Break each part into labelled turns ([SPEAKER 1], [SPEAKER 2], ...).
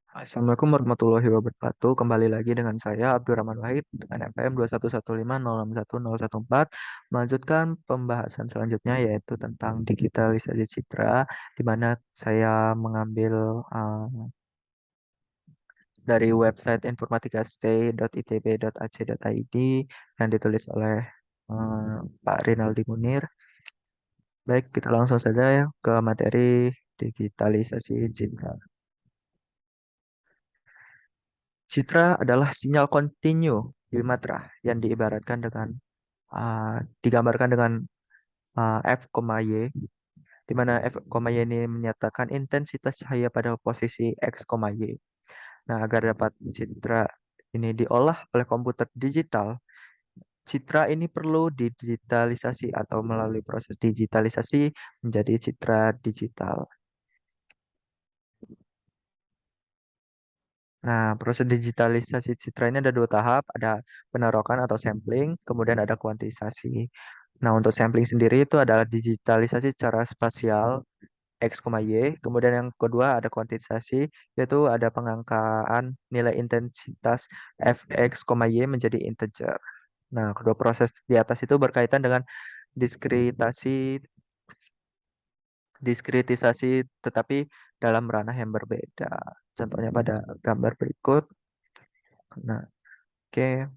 [SPEAKER 1] Assalamualaikum warahmatullahi wabarakatuh. Kembali lagi dengan saya Abdurrahman Wahid dengan NPM 211506014 melanjutkan pembahasan selanjutnya yaitu tentang digitalisasi citra di mana saya mengambil dari website informatikastay.itb.ac.id yang ditulis oleh Pak Rinaldi Munir. Baik, kita langsung saja ya ke materi digitalisasi citra. Citra adalah sinyal kontinu bimateria yang digambarkan dengan F, Y, di mana F, Y ini menyatakan intensitas cahaya pada posisi X, Y. Nah, agar dapat citra ini diolah oleh komputer digital, citra ini perlu didigitalisasi atau melalui proses digitalisasi menjadi citra digital. Nah, proses digitalisasi citra ini ada dua tahap, ada penerokan atau sampling, kemudian ada kuantisasi. Nah, untuk sampling sendiri itu adalah digitalisasi secara spasial X, Y. Kemudian yang kedua ada kuantisasi, yaitu ada pengangkaan nilai intensitas Fx, Y menjadi integer. Nah, kedua proses di atas itu berkaitan dengan diskritasi, diskritisasi tetapi dalam ranah yang berbeda. Contohnya pada gambar berikut. Nah, oke.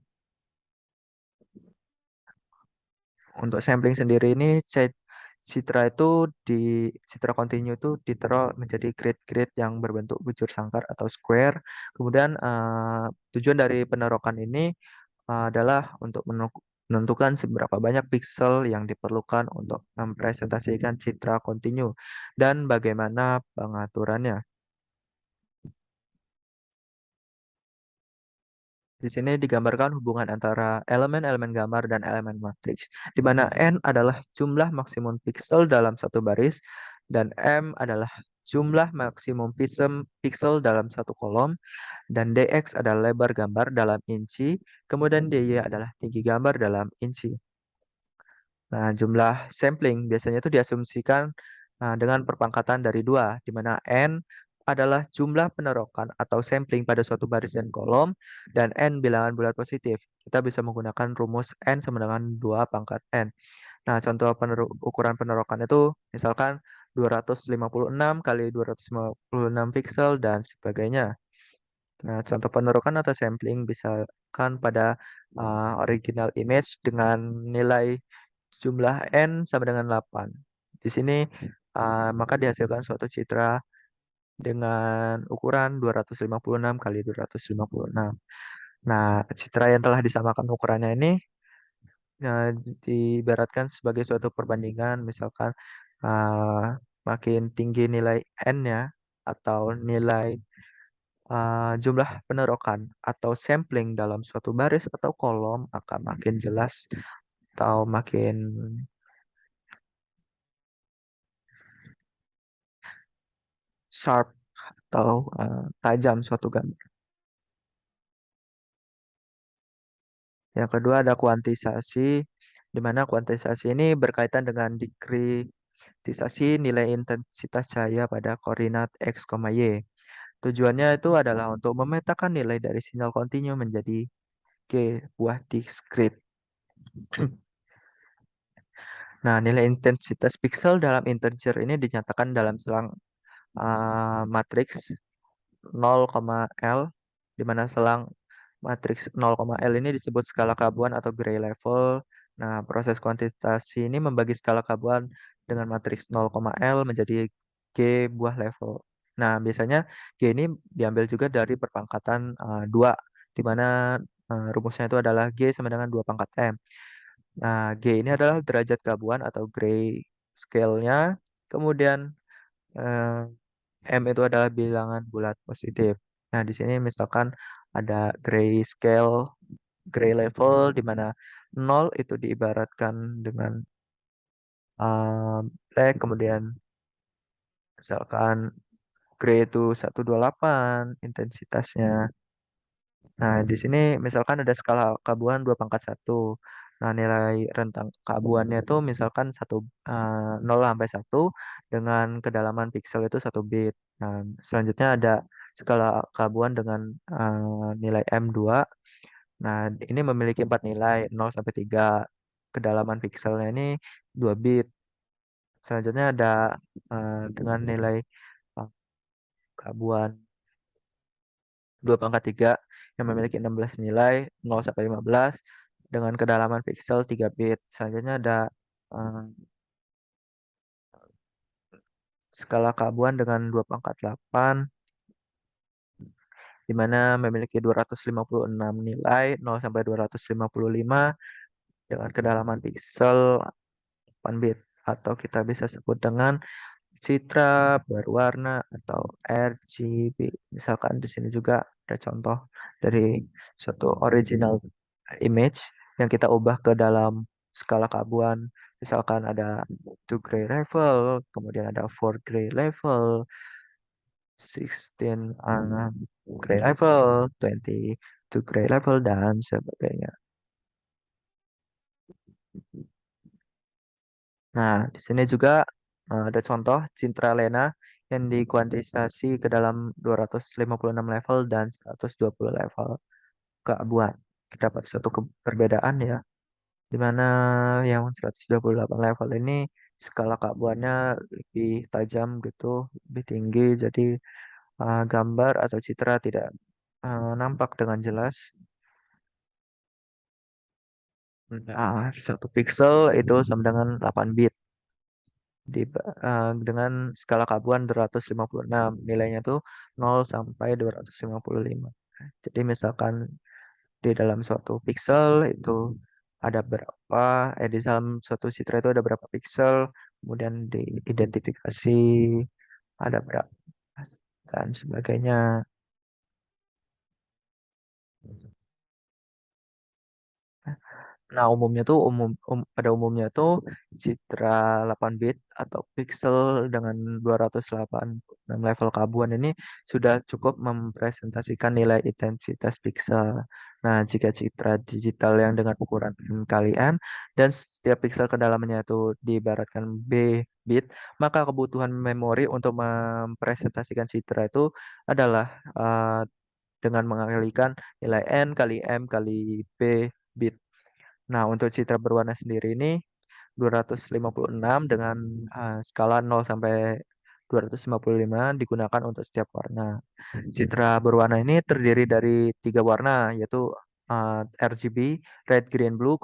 [SPEAKER 1] Untuk sampling sendiri ini citra itu di citra kontinu itu ditaruh menjadi grid-grid yang berbentuk bujur sangkar atau square. Kemudian tujuan dari penerokan ini adalah untuk menentukan seberapa banyak piksel yang diperlukan untuk mempresentasikan citra kontinu dan bagaimana pengaturannya. Di sini digambarkan hubungan antara elemen-elemen gambar dan elemen matriks, di mana N adalah jumlah maksimum piksel dalam satu baris dan M adalah jumlah maksimum piksel dalam satu kolom, dan dx adalah lebar gambar dalam inci, kemudian dy adalah tinggi gambar dalam inci. Nah, jumlah sampling biasanya itu diasumsikan dengan perpangkatan dari dua, di mana N adalah jumlah penerokan atau sampling pada suatu baris dan kolom, dan N bilangan bulat positif. Kita bisa menggunakan rumus N sama dengan 2 pangkat N. Nah, contoh ukuran penerokan itu misalkan 256 kali 256 piksel dan sebagainya. Nah, contoh penerokan atau sampling misalkan pada original image dengan nilai jumlah N sama dengan 8. Di sini maka dihasilkan suatu citra dengan ukuran 256 kali 256. Nah, citra yang telah disamakan ukurannya ini uh, diibaratkan sebagai suatu perbandingan, misalkan makin tinggi nilai N-nya atau nilai jumlah penerokan atau sampling dalam suatu baris atau kolom akan makin jelas atau makin sharp atau tajam suatu gambar. Yang kedua ada kuantisasi, di mana kuantisasi ini berkaitan dengan dikritisasi nilai intensitas cahaya pada koordinat X, Y. Tujuannya itu adalah untuk memetakan nilai dari sinyal kontinu menjadi G, buah diskrit. Nah, nilai intensitas piksel dalam integer ini dinyatakan dalam selang matriks 0,L, di mana selang matriks 0,L ini disebut skala Kabuan atau gray level. Nah, proses kuantitasi ini membagi skala Kabuan dengan matriks 0,L menjadi G buah level. Nah, biasanya G ini diambil juga dari perpangkatan 2, di mana rumusnya itu adalah G sama dengan 2 pangkat M. Nah, G ini adalah derajat Kabuan atau gray scale-nya. Kemudian eh, M itu adalah bilangan bulat positif. Nah, di sini misalkan ada grayscale, gray level di mana 0 itu diibaratkan dengan black, kemudian misalkan gray itu 128 intensitasnya. Nah, di sini misalkan ada skala kabuan 2 pangkat 1. Nah, nilai rentang kabuannya itu misalkan 0 sampai 1 dengan kedalaman piksel itu 1 bit. Nah, selanjutnya ada skala keabuan dengan nilai M2. Nah, ini memiliki 4 nilai, 0 sampai 3. Kedalaman pikselnya ini 2 bit. Selanjutnya ada dengan nilai uh, keabuan 2 pangkat 3 yang memiliki 16 nilai, 0 sampai 15 dengan kedalaman piksel 3 bit. Selanjutnya ada uh, skala keabuan dengan 2 pangkat 8 di mana memiliki 256 nilai, 0 sampai 255 dengan kedalaman piksel 8 bit, atau kita bisa sebut dengan citra berwarna atau RGB. Misalkan di sini juga ada contoh dari suatu original image yang kita ubah ke dalam skala keabuan. Misalkan ada 2 gray level, kemudian ada 4 gray level, 16 gray level, 22 gray level, dan sebagainya. Nah, di sini juga ada contoh Cintra Lena yang dikuantisasi ke dalam 256 level dan 120 level keabuan. Terdapat suatu perbedaan ya, di mana yang 128 level ini skala keabuannya lebih tajam gitu, lebih tinggi, jadi gambar atau citra tidak nampak dengan jelas. Nah, 1 pixel itu sama dengan 8 bit. Dengan skala keabuan 256, nilainya tuh 0 sampai 255. Jadi misalkan di dalam suatu pixel itu ada berapa, di dalam suatu citra itu ada berapa pixel, kemudian diidentifikasi ada berapa dan sebagainya. Nah, pada umumnya tuh citra 8 bit atau pixel dengan 286 level keabuan ini sudah cukup mempresentasikan nilai intensitas pixel. Nah, jika citra digital yang dengan ukuran M kali M dan setiap pixel kedalamannya itu diibaratkan B bit, maka kebutuhan memori untuk mempresentasikan citra itu adalah dengan mengalikan nilai N kali M kali B bit. Nah, untuk citra berwarna sendiri ini 256 dengan skala 0 sampai 255 digunakan untuk setiap warna. Citra berwarna ini terdiri dari 3 warna, yaitu RGB, red, green, blue.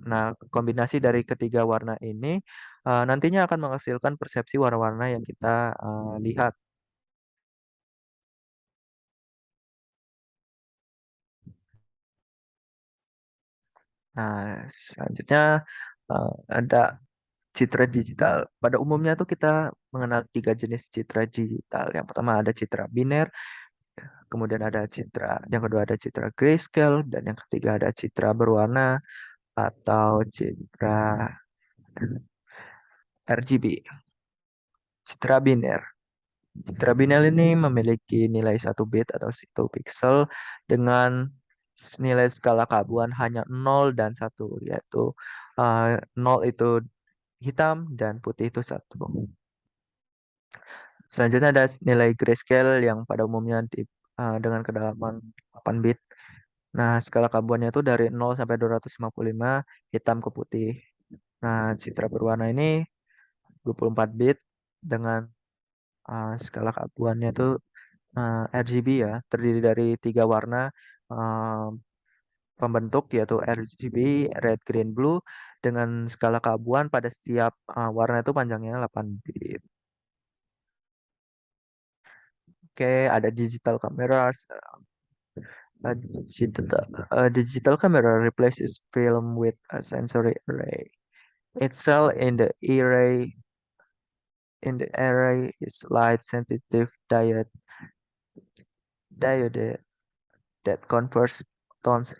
[SPEAKER 1] Nah, kombinasi dari ketiga warna ini nantinya akan menghasilkan persepsi warna-warna yang kita lihat. Nah, selanjutnya ada citra digital. Pada umumnya tuh kita mengenal 3 jenis citra digital. Yang pertama ada citra biner, kemudian ada yang kedua ada citra grayscale, dan yang ketiga ada citra berwarna atau citra RGB. Citra biner. Citra biner ini memiliki nilai 1 bit atau 1 pixel dengan nilai skala keabuan hanya 0 dan 1, yaitu 0 itu hitam dan putih itu 1. Selanjutnya ada nilai grayscale yang pada umumnya dengan kedalaman 8 bit. Nah, skala keabuannya itu dari 0 sampai 255, hitam ke putih. Nah, citra berwarna ini 24 bit dengan skala keabuannya itu RGB ya, terdiri dari 3 warna uh, pembentuk yaitu RGB, red, green, blue dengan skala keabuan pada setiap warna itu panjangnya 8 bit. Oke, ada digital cameras. A digital camera replaces film with a sensory array. Its cell in the array is light sensitive diode that converts photons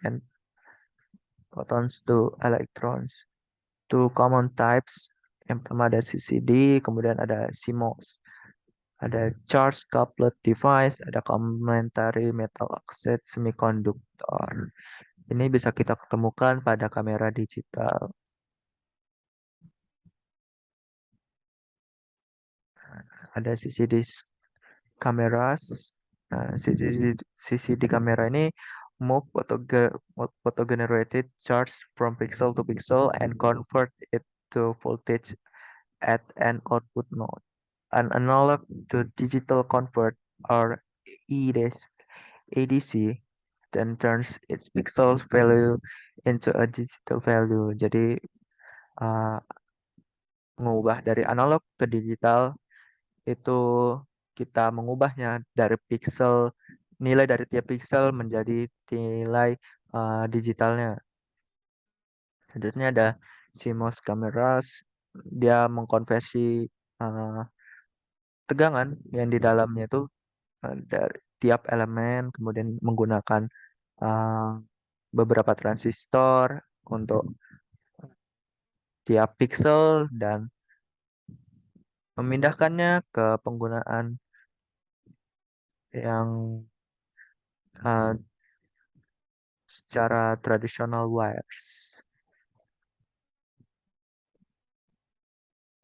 [SPEAKER 1] to electrons. Two common types. Yang pertama ada CCD, kemudian ada CMOS. Ada charge couplet device, ada complementary metal oxide semiconductor. Ini bisa kita ketemukan pada kamera digital. Ada CCD cameras, Nah, sisi di kamera ini move photo generated charge from pixel to pixel and convert it to voltage at an output node. An analog to digital convert or ADC then turns its pixel value into a digital value. Jadi uh, mengubah dari analog ke digital itu kita mengubahnya dari pixel nilai dari tiap pixel menjadi nilai digitalnya. Selanjutnya ada CMOS cameras, dia mengkonversi uh, tegangan yang di dalamnya itu dari tiap elemen, kemudian menggunakan uh, beberapa transistor untuk tiap pixel dan memindahkannya ke penggunaan yang uh, secara tradisional wires.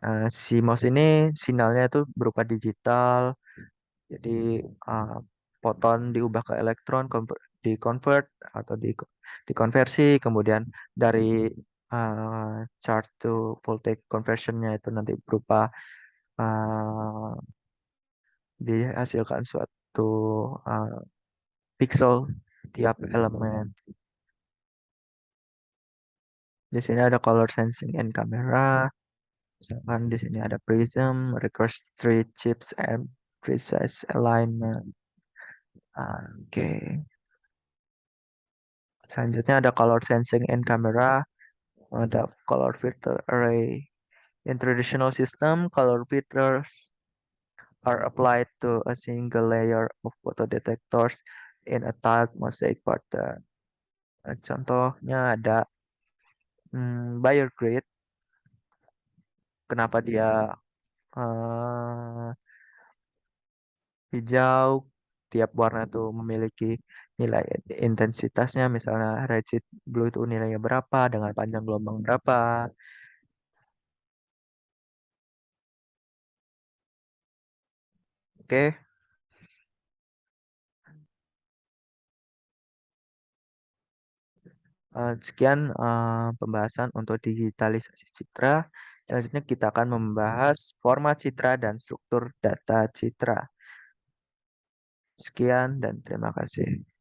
[SPEAKER 1] CMOS ini sinyalnya itu berupa digital, jadi uh, foton diubah ke elektron, di-convert atau dikonversi, kemudian dari charge to voltage conversionnya itu nanti berupa uh, dihasilkan suatu uh, pixel tiap elemen. Di sini ada color sensing and camera. Misalkan di sini ada prism, requires three chips and precise alignment. Oke. Selanjutnya ada color sensing and camera, ada color filter array. In traditional system, color filters are applied to a single layer of photodetectors in a tiled mosaic pattern. Contohnya ada Bayer grid. Kenapa dia eh, hijau? Tiap warna itu memiliki nilai intensitasnya. Misalnya Redshift Blue itu nilainya berapa, dengan panjang gelombang berapa. Oke, sekian pembahasan untuk digitalisasi citra. Selanjutnya kita akan membahas format citra dan struktur data citra. Sekian dan terima kasih.